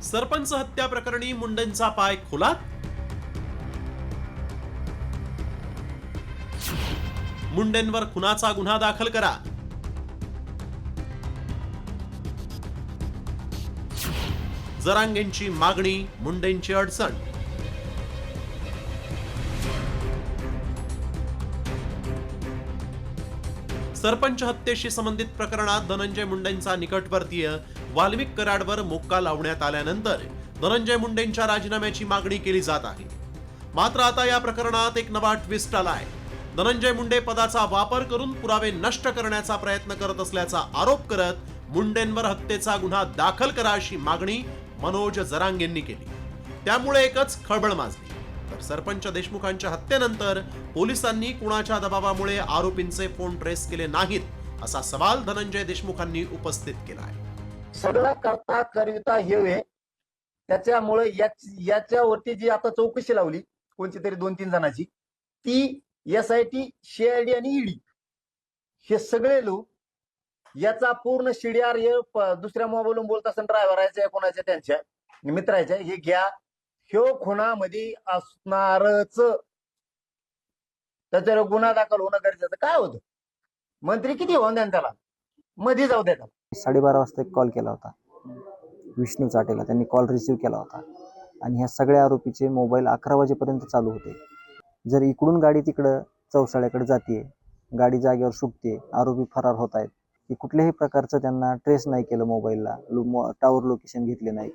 सरपंच हत्या प्रकरणी मुंडेंचा पाय खुला। मुंडेंवर खुनाचा गुन्हा दाखल करा। जरांगेंची मागणी, मुंडेंची अडचण। सरपंच हत्येशी संबंधित प्रकरणात धनंजय मुंडेंचा निकटवर्तीय वाल्मिक कराडवर मोक्का लावण्यात आल्यानंतर धनंजय मुंडेंच्या राजीनाम्याची मागणी केली जात आहे। मात्र आता या प्रकरणात एक नवा ट्विस्ट आलाय। धनंजय मुंडे पदाचा वापर करून पुरावे नष्ट करण्याचा प्रयत्न करत असल्याचा आरोप करत मुंडेंवर हत्येचा गुन्हा दाखल करा अशी मागणी मनोज जरांगेंनी केली। त्यामुळे एकच खळबळ माजली। तर सरपंच देशमुखांच्या हत्येनंतर पोलिसांनी कुणाच्या दबावामुळे आरोपींचे फोन ट्रेस केले नाहीत असा सवाल धनंजय देशमुखांनी उपस्थित केला आहे। सगळं करता करिता हे त्याच्यामुळे याच्यावरती जी आता चौकशी लावली कोणती तरी 2-3 जणांची, ती SIT, CID आणि ED हे सगळे लोक याचा पूर्ण CDR दुसऱ्या मोबाईलवरून बोलत असताना ड्रायव्हराच्या कोणाच्या त्यांच्या मित्राच्या हे घ्या, ह्यो खुनामध्ये असणारच, त्याच्यावर गुन्हा दाखल होणं गरजेचं। काय होतं, मंत्री किती होऊन द्या त्याला, मध्ये जाऊ द्या। 12:30 वाजता एक कॉल केला होता विष्णू चाटेला, त्यांनी कॉल रिसीव्ह केला होता आणि ह्या सगळ्या आरोपीचे मोबाईल 11 वाजेपर्यंत चालू होते। जर इकडून गाडी तिकडं चौसाळ्याकडे जाते, गाडी जागेवर सुटते, आरोपी फरार होत आहेत, की कुठल्याही प्रकारचं त्यांना ट्रेस नाही केलं, मोबाईलला टावर लोकेशन घेतले नाही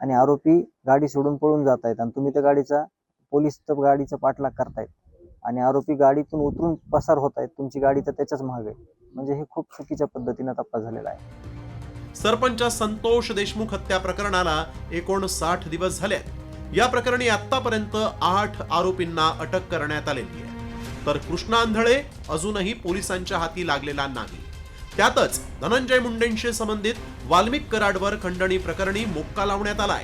आणि आरोपी गाडी सोडून पळून जात आहेत आणि तुम्ही त्या गाडीचा पोलीस तर गाडीचा पाठलाग करतायत आणि आरोपी गाडीतून उतरून पसार होत आहेत, तुमची गाडी तर त्याच्याच मागे। म्हणजे हे खूप चुकीच्या पद्धतीने तपास झालेला आहे। सरपंच संतोष देशमुख हत्या प्रकरणाला 59 दिवस झाले। या प्रकरणी आतापर्यंत 8 आरोपींना अटक करण्यात आलेली आहे, तर कृष्णा आंधळे अजूनही पोलिसांच्या हाती लागलेला नाही। त्यातच धनंजय मुंडेंशी संबंधित वाल्मिक कराडवर खंडणी प्रकरणी मोक्का लावण्यात आलाय।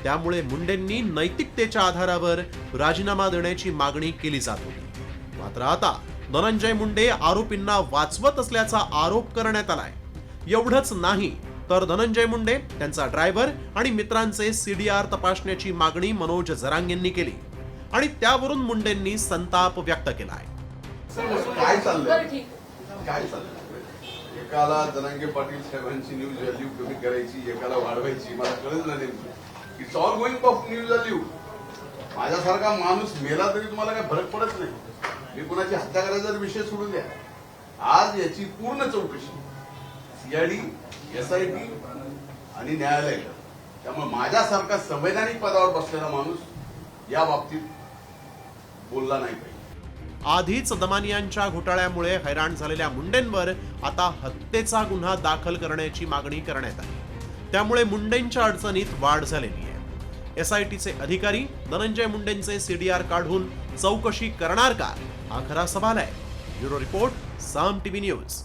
त्यामुळे मुंडेंनी नैतिकतेच्या आधारावर राजीनामा देण्याची मागणी केली जात होती। मात्र आता धनंजय मुंडे आरोपींना वाचवत असल्याचा आरोप करण्यात आलाय। एवढंच नाही तर धनंजय मुंडे, त्यांचा ड्रायव्हर आणि मित्रांचे CDR तपासण्याची मागणी मनोज जरांगेंनी केली आणि त्यावरून मुंडेंनी संताप व्यक्त केला आहे। काय चाललंय एकाला जरांगे पाटील साहेबांची न्यूज व्हॅल्यू कमी करायची, एकाला वाढवायची, मला कळलं नाही नेमकं। It's all going of news value. माझ्यासारखा माणूस मेला तरी तुम्हाला काही फरक पडत नाही। मी कुणाची हत्या करायचा विषय सोडून द्या, आज याची पूर्ण चौकशी CID, SIT आणि न्यायालय। त्यामुळे माझ्यासारखा संवैधानिक पदावर बसलेला माणूस या बाबतीत बोलला नाही पाहिजे। आधीच दमानियांच्या घोटाळ्यामुळे हैराण झालेल्या मुंडेंवर आता हत्येचा गुन्हा दाखल करण्याची मागणी करण्यात आली। त्यामुळे मुंडेंच्या अडचणीत वाढ झालेली आहे। SITचे अधिकारी धनंजय मुंडेंचे CDR काढून चौकशी करणार का, हा खरा सवाल आहे। ब्युरो रिपोर्ट, साम TV न्यूज।